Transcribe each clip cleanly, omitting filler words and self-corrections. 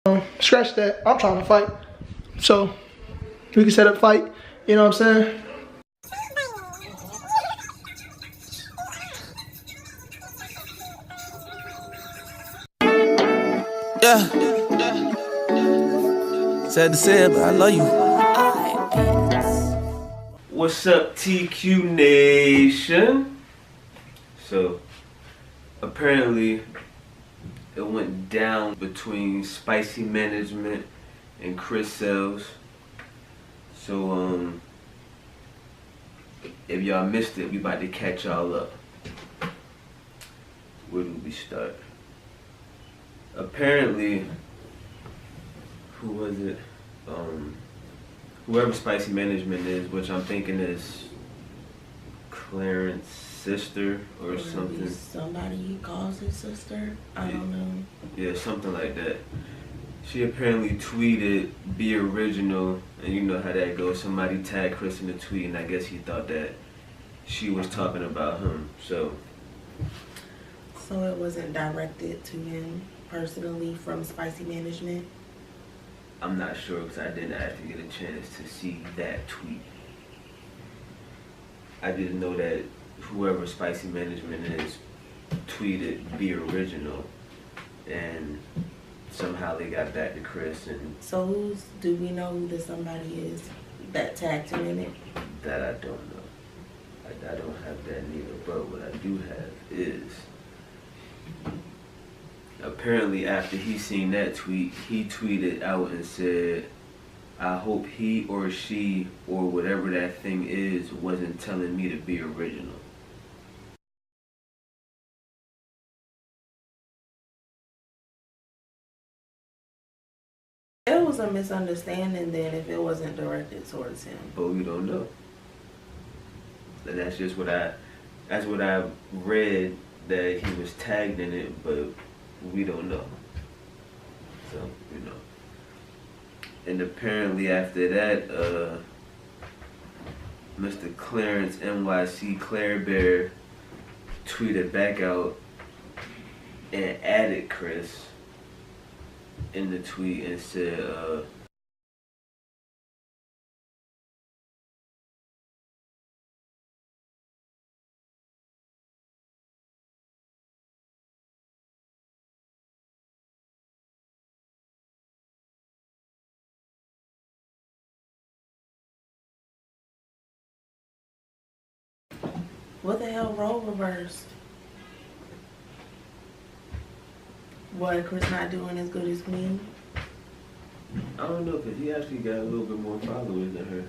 Scratch that. I'm trying to fight. So we can set up fight. You know what I'm saying? Yeah. Sad to say it, but I love you. What's up, TQ Nation? So, apparently, it went down between Spicy Management and Chris Sales. So, if y'all missed it, we about to catch y'all up. Where do we start? Apparently, who was it? Whoever Spicy Management is, which I'm thinking is Clarence's sister or something. Somebody he calls his sister. I don't know. Yeah, something like that. She apparently tweeted, "Be original," and you know how that goes. Somebody tagged Chris in the tweet, and I guess he thought that she was talking about him. So it wasn't directed to him personally from Spicy Management? I'm not sure because I didn't actually get a chance to see that tweet. I just know that whoever Spicy Management is tweeted, "Be original," and somehow they got back to Chris, and So do we know who the somebody is that tagged him in it? that I don't know. I don't have that neither, but what I do have is apparently after he seen that tweet, he tweeted out and said, "I hope he or she or whatever that thing is wasn't telling me to be original." It was a misunderstanding then if it wasn't directed towards him. But we don't know. And that's just what I read, that he was tagged in it, but we don't know. So, you know. And apparently after that, Mr. Clarence NYC Claire Bear tweeted back out and added Chris in the tweet and said, What the hell role reversed? What, Chris not doing as good as Queen? I don't know, because he actually got a little bit more followers than her.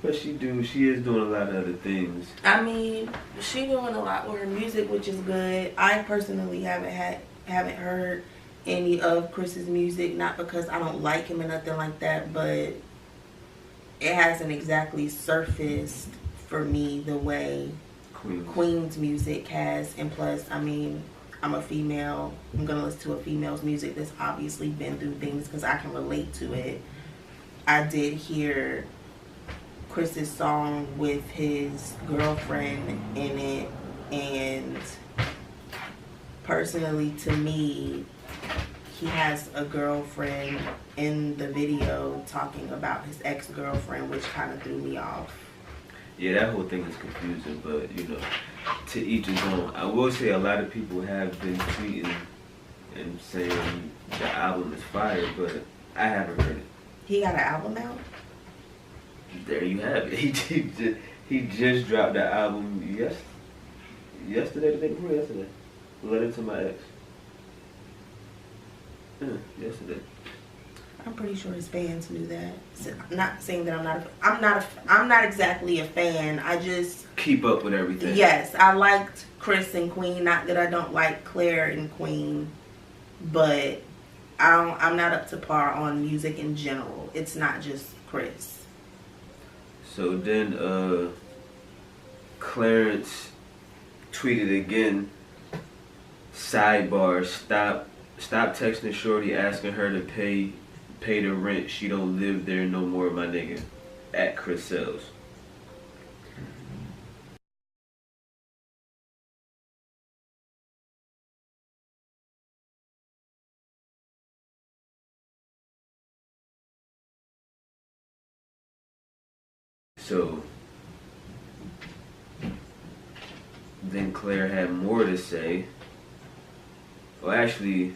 But she is doing a lot of other things. I mean, she doing a lot with her music, which is good. I personally haven't heard any of Chris's music, not because I don't like him or nothing like that, but it hasn't exactly surfaced for me the way Queen's music has. And plus, I mean, I'm a female. I'm gonna listen to a female's music that's obviously been through things because I can relate to it. I did hear Chris's song with his girlfriend in it, and personally to me, he has a girlfriend in the video talking about his ex-girlfriend, which kind of threw me off. Yeah, that whole thing is confusing, but you know, to each his own. I will say a lot of people have been tweeting and saying the album is fire, but I haven't heard it. He got an album out? There you have it. He just dropped the album yesterday, the day before yesterday. Letter to My Ex. Yeah, yesterday. I'm pretty sure his fans knew that. So, I'm not saying that I'm not exactly a fan. I just keep up with everything. Yes, I liked Chris and Queen. Not that I don't like Claire and Queen, but I'm not up to par on music in general. It's not just Chris. So then Clarence tweeted again, sidebar, stop texting Shorty asking her to pay the rent. She don't live there no more, my nigga. At Chris Sales. So then Claire had more to say. Well, actually,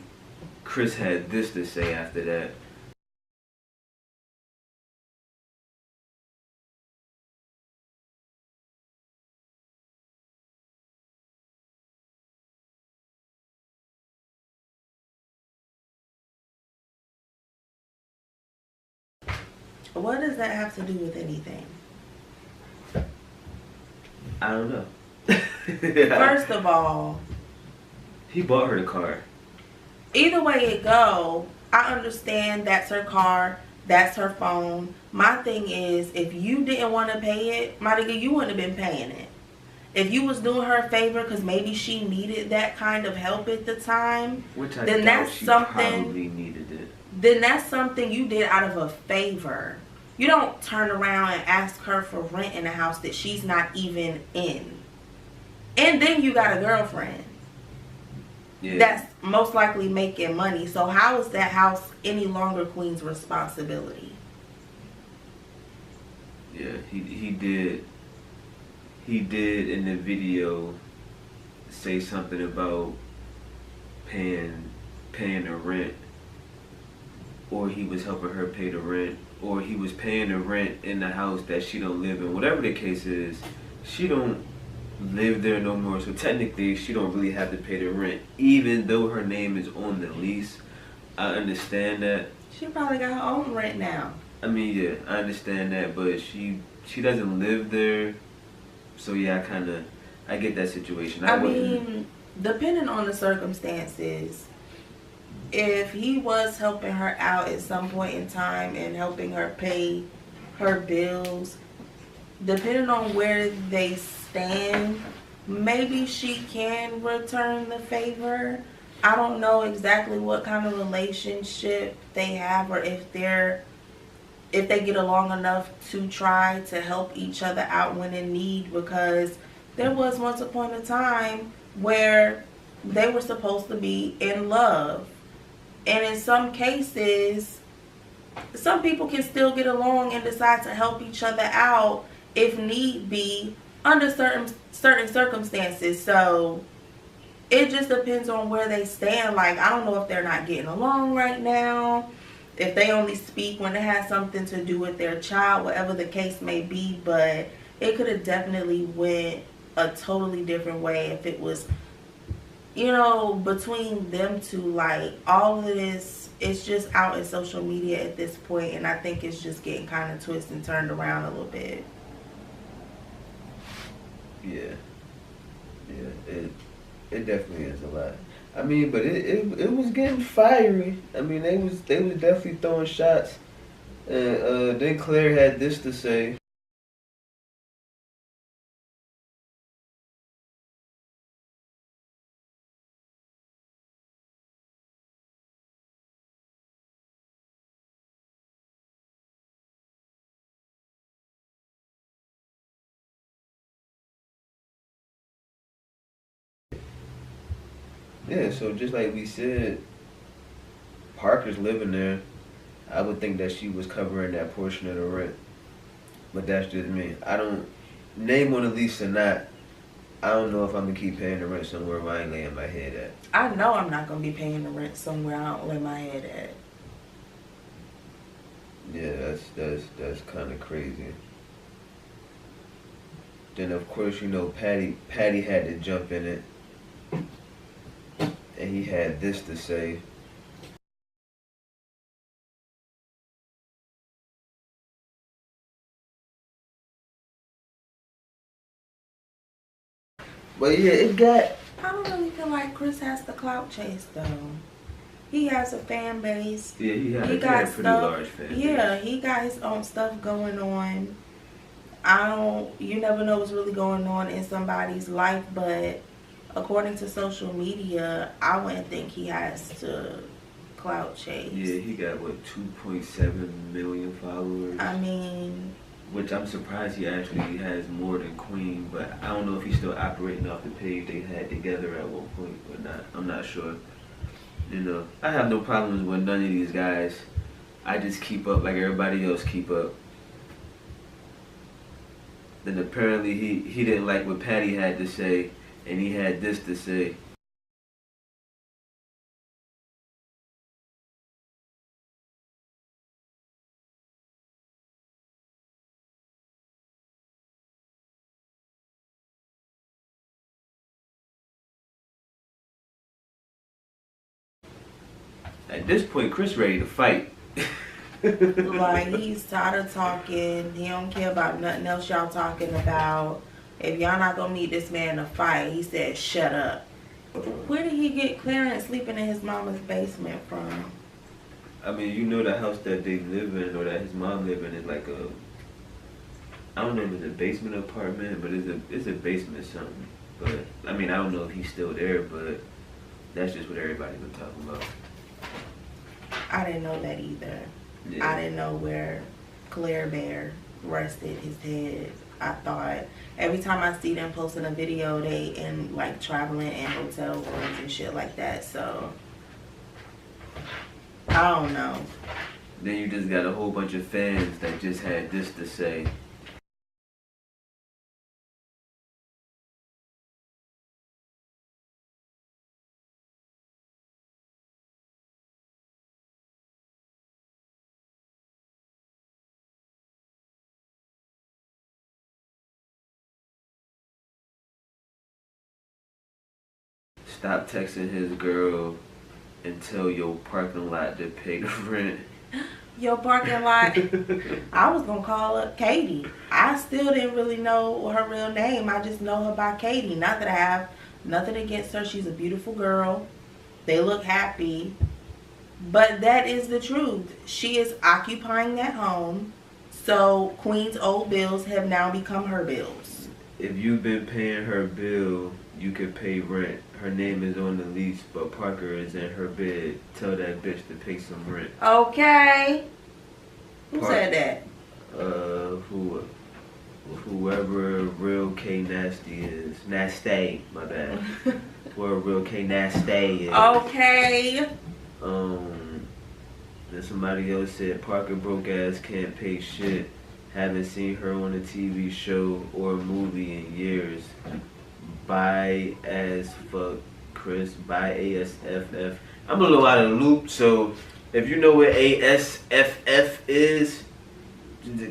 Chris had this to say after that. What does that have to do with anything? I don't know. First of all, he bought her the car. Either way it go, I understand that's her car, that's her phone. My thing is, if you didn't want to pay it, my nigga, you wouldn't have been paying it. If you was doing her a favor because maybe she needed that kind of help at the time, Which I then doubt that's she something. Probably needed it. Then that's something you did out of a favor. You don't turn around and ask her for rent in a house that she's not even in. And then you got a girlfriend. Yeah. That's most likely making money. So how is that house any longer Queen's responsibility? Yeah, he did in the video say something about paying the rent, or he was helping her pay the rent, or he was paying the rent in the house that she don't live in. Whatever the case is, she don't live there no more, so technically she don't really have to pay the rent, even though her name is on the lease. I understand that. She probably got her own rent now. I mean, yeah, I understand that, but she doesn't live there, so yeah, I get that situation. I mean, depending on the circumstances, if he was helping her out at some point in time and helping her pay her bills, depending on where they stand, maybe she can return the favor. I don't know exactly what kind of relationship they have, or if they get along enough to try to help each other out when in need, because there was once upon a time where they were supposed to be in love. And in some cases, some people can still get along and decide to help each other out if need be under certain circumstances. So it just depends on where they stand. Like, I don't know if they're not getting along right now, if they only speak when it has something to do with their child, whatever the case may be, but it could have definitely went a totally different way if it was, you know, between them two. Like, all of this, it's just out in social media at this point, and I think it's just getting kind of twisted and turned around a little bit. Yeah, it definitely is a lot. I mean, but it was getting fiery. I mean, they was definitely throwing shots. And then Claire had this to say. Yeah, so just like we said, Parker's living there. I would think that she was covering that portion of the rent. But that's just me. I don't, name on the lease or not, I don't know if I'm going to keep paying the rent somewhere where I ain't laying my head at. I know I'm not going to be paying the rent somewhere I don't lay my head at. Yeah, that's kind of crazy. Then of course, you know, Patty had to jump in it. And he had this to say. But yeah, it got... I don't really feel like Chris has the clout chase, though. He has a fan base. Yeah, he had a pretty large fan base. Yeah, he got his own stuff going on. You never know what's really going on in somebody's life, but according to social media, I wouldn't think he has to clout chase. Yeah, he got, what, 2.7 million followers? I mean... Which I'm surprised he actually has more than Queen, but I don't know if he's still operating off the page they had together at one point or not. I'm not sure. You know, I have no problems with none of these guys. I just keep up like everybody else keep up. Then apparently he didn't like what Patty had to say, and he had this to say. At this point, Chris ready to fight. Like, he's tired of talking. He don't care about nothing else y'all talking about. If y'all not gonna meet this man to fight, he said, shut up. Where did he get Clarence sleeping in his mama's basement from? I mean, you know the house that they live in, or that his mom live in, is like a, I don't know if it's a basement apartment, but it's a basement something. But I mean, I don't know if he's still there, but that's just what everybody's been talking about. I didn't know that either. Yeah. I didn't know where Claire Bear rested his head. I thought every time I see them posting a video, they in like traveling in hotel rooms and shit like that. So I don't know. Then you just got a whole bunch of fans that just had this to say. Stop texting his girl and tell your parking lot to pay the rent. Your parking lot. I was gonna call her Katie. I still didn't really know her real name. I just know her by Katie. Not that I have nothing against her. She's a beautiful girl. They look happy. But that is the truth. She is occupying that home. So Queen's old bills have now become her bills. If you've been paying her bill, you could pay rent. Her name is on the lease, but Parker is in her bed. Tell that bitch to pay some rent. Okay. Who said that? Whoever Real K Nasty is. Nasty, my bad. Whoever Real K Nasty is. Okay. Then somebody else said Parker broke ass can't pay shit. Haven't seen her on a TV show or movie in years. Bye as fuck, Chris. Bye ASFF. I'm a little out of the loop, so if you know what ASFF is,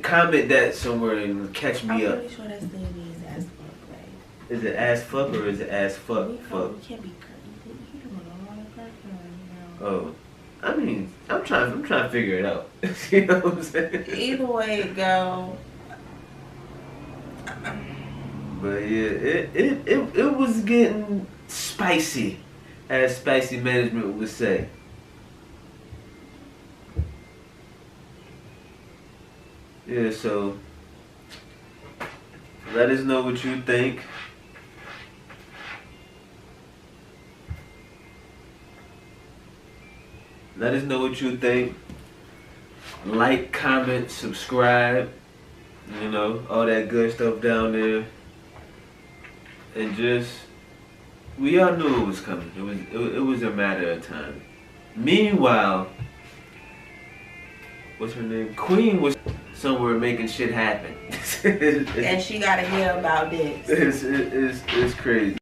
comment that somewhere and catch me up. I'm pretty sure that's the name is ass fuck, right? Is it ass fuck or is it ass fuck? We Fuck. can't be curly. You doing a lot of cursing, Oh, I mean, I'm trying to figure it out. You know what I'm saying? Either way it go. But yeah, it was getting spicy, as spicy management would say. Yeah, so let us know what you think. Let us know what you think. Like, comment, subscribe. You know, all that good stuff down there. And just, we all knew it was coming. It was a matter of time. Meanwhile, what's her name? Queen was somewhere making shit happen. And she gotta hear about this. It's crazy.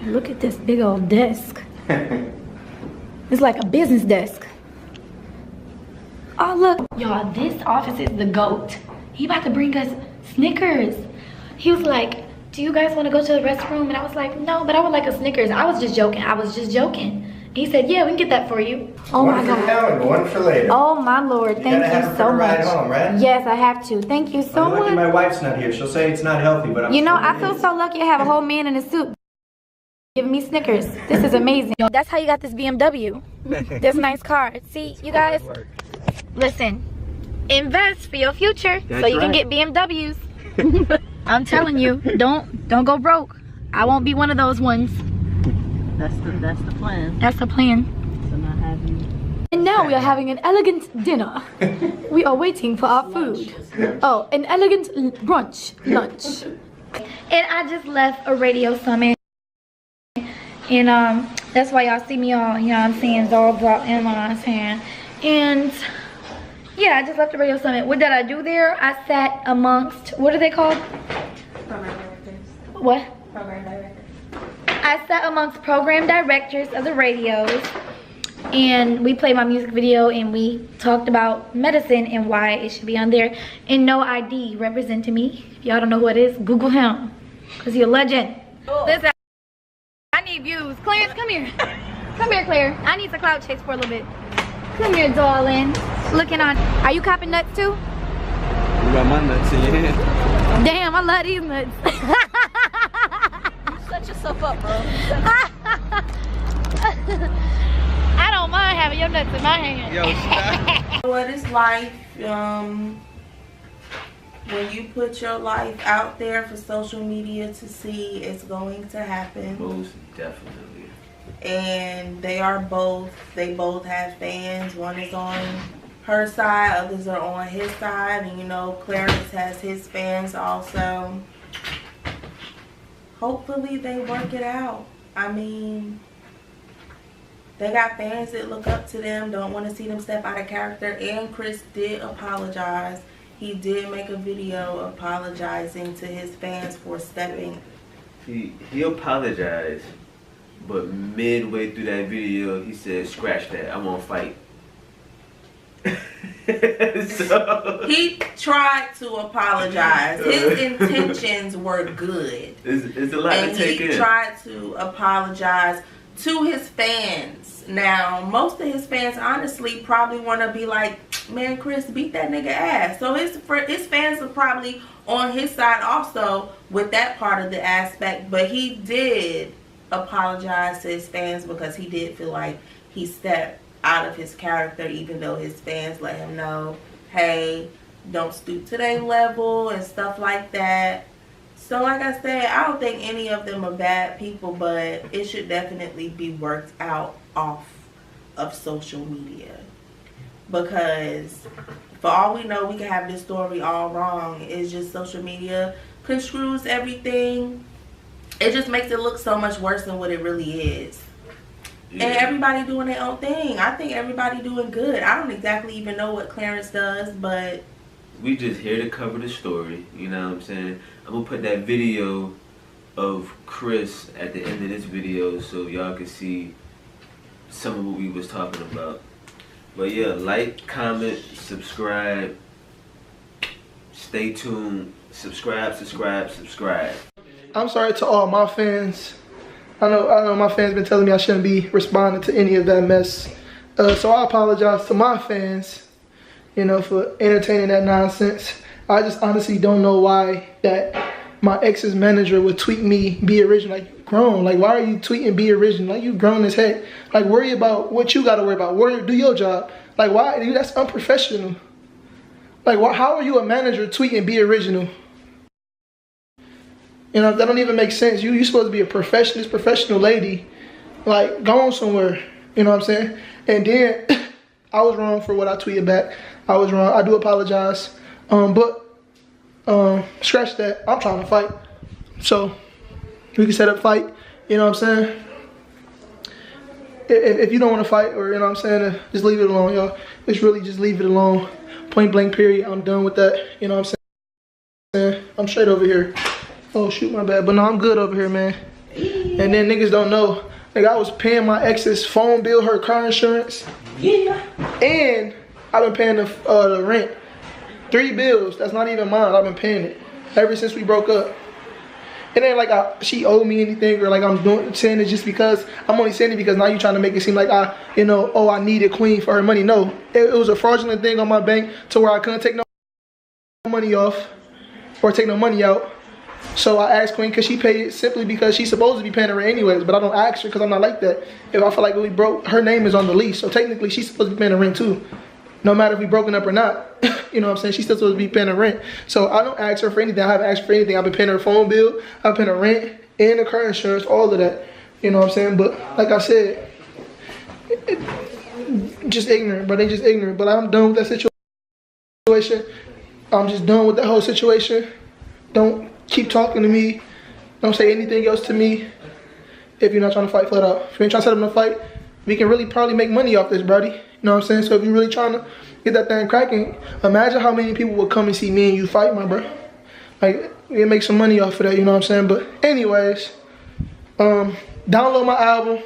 Look at this big old desk. It's like a business desk. Oh look, y'all, this office is the GOAT. He about to bring us Snickers. He was like, do you guys want to go to the restroom? And I was like, no, but I would like a Snickers. I was just joking. He said, yeah, we can get that for you. Oh my God. One for now and one for later. Oh my Lord, thank you so much. Ride home, right? Yes, I have to. Thank you so I'm lucky my much. wife's not here. She'll say it's not healthy, but I'm You know, sure I feel so lucky to have a whole man in a suit giving me Snickers. This is amazing. That's how you got this BMW. This nice car. See, you guys, listen, invest for your future so you can get BMWs. I'm telling you, don't go broke. I won't be one of those ones. That's the plan. That's the plan. So not having. And now we are having an elegant dinner. We are waiting for our food. Oh, an elegant lunch. And I just left a radio summit. And that's why y'all see me all, you know what I'm saying, dolled up in my hand. And yeah, I just left the radio summit. What did I do there? I sat amongst, what are they called? Program directors. What? Program directors. I sat amongst program directors of the radios, and we played my music video, and we talked about medicine and why it should be on there. And No ID represented me. If y'all don't know who it is, Google him, because he's a legend. Listen, I need views. Clarence, come here. Come here, Claire. I need to cloud chase for a little bit. Come here, darling. Looking on. Are you copping nuts too? You got my nuts in your hand. Damn, I love these nuts. You set yourself up, bro. I don't mind having your nuts in my hand. Yo, stop. What is life? When you put your life out there for social media to see, it's going to happen. Most definitely. And they both have fans. One is on her side, others are on his side. And you know, Clarence has his fans also. Hopefully they work it out. I mean, they got fans that look up to them, don't want to see them step out of character. And Chris did apologize. He did make a video apologizing to his fans for stepping. He apologized, but midway through that video, he said, "Scratch that. I won't fight." So he tried to apologize. His intentions were good. It's a lot to take in. And he tried to apologize to his fans. Now, most of his fans honestly probably want to be like, man, Chris, beat that nigga ass. So his fans are probably on his side also with that part of the aspect. But he did apologize to his fans because he did feel like he stepped out of his character, even though his fans let him know, hey, don't stoop to their level and stuff like that. So like I said, I don't think any of them are bad people, but it should definitely be worked out off of social media. Because for all we know, we can have this story all wrong. It's just social media construes everything. It just makes it look so much worse than what it really is. Yeah. And everybody doing their own thing. I think everybody doing good. I don't exactly even know what Clarence does, but we just here to cover the story. You know what I'm saying? I'm gonna put that video of Chris at the end of this video so y'all can see some of what we was talking about. But yeah, like, comment, subscribe, stay tuned, subscribe. I'm sorry to all my fans. I know my fans been telling me I shouldn't be responding to any of that mess. So I apologize to my fans, you know, for entertaining that nonsense. I just honestly don't know why that my ex's manager would tweet me, be original. Like, you grown. Like, why are you tweeting be original? Like, you grown as heck. Like, worry about what you gotta worry about. Do your job. Like, why? Dude, that's unprofessional. Like, how are you a manager tweeting be original? You know, that don't even make sense. You supposed to be a professional lady. Like, go on somewhere. You know what I'm saying? And then, I was wrong for what I tweeted back. I was wrong. I do apologize. But scratch that. I'm trying to fight. So, we can set up fight. You know what I'm saying? If you don't want to fight, or you know what I'm saying, just leave it alone, y'all. Just really just leave it alone. Point blank period. I'm done with that. You know what I'm saying? I'm straight over here. Oh shoot, my bad. But no, I'm good over here, man. And then niggas don't know. Like, I was paying my ex's phone bill, her car insurance. Yeah. And I've been paying the rent. 3 bills. That's not even mine. I've been paying it ever since we broke up. It ain't like she owed me anything, or like I'm saying it just because. I'm only saying it because now you're trying to make it seem like I needed Queen for her money. No, it was a fraudulent thing on my bank to where I couldn't take no money off or take no money out. So I asked Queen, because she paid it simply because she's supposed to be paying the rent anyways, but I don't ask her because I'm not like that. If I feel like we broke, her name is on the lease, so technically she's supposed to be paying the rent too. No matter if we broken up or not. You know what I'm saying? She's still supposed to be paying the rent. So I don't ask her for anything. I haven't asked her for anything. I've been paying her phone bill, I've been paying her rent, and the car insurance, all of that. You know what I'm saying? But like I said, just ignorant, but they just ignorant. But I'm done with that situation. I'm just done with that whole situation. Don't keep talking to me. Don't say anything else to me. if you're not trying to fight flat out. If you ain't trying to set up no fight, we can really probably make money off this, brody. You know what I'm saying? So if you're really trying to get that thing cracking, imagine how many people would come and see me and you fight, my bro. Like, we can make some money off of that, you know what I'm saying? But anyways, download my album.